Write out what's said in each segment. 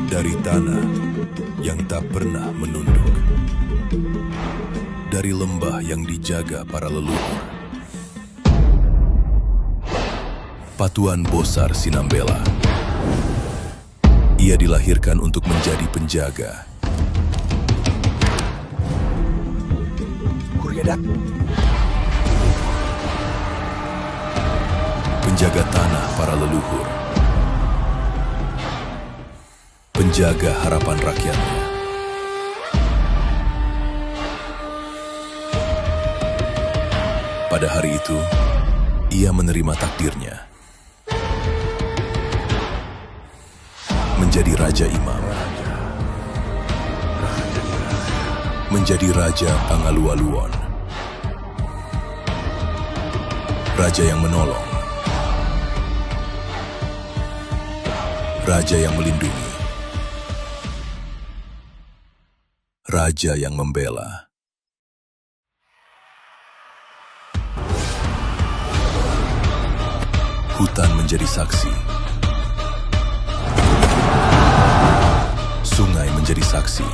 Dari tanah yang tak pernah menunduk, dari lembah yang dijaga para leluhur, Patuan Bosar Sinambela. Ia dilahirkan untuk menjadi penjaga. Kuryadak. Penjaga tanah para leluhur. Penjaga harapan rakyatnya. Pada hari itu, ia menerima takdirnya. Menjadi Raja Imam. Menjadi Raja Pangalualuon. Raja yang menolong. Raja yang melindungi. Raja yang membela. Hutan menjadi saksi. Sungai menjadi saksi.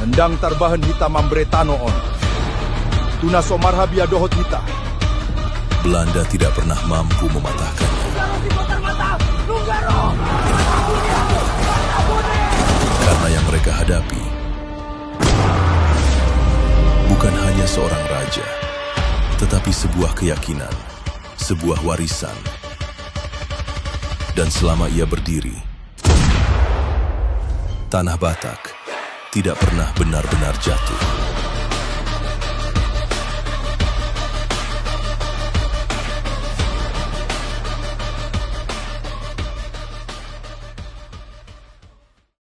Hendang tarbahan hita mambretano on. Tuna somarha biadohot hita. Belanda tidak pernah mampu mematahkannya. Karena yang mereka hadapi bukan hanya seorang raja, tetapi sebuah keyakinan, sebuah warisan. Dan selama ia berdiri, tanah Batak tidak pernah benar-benar jatuh.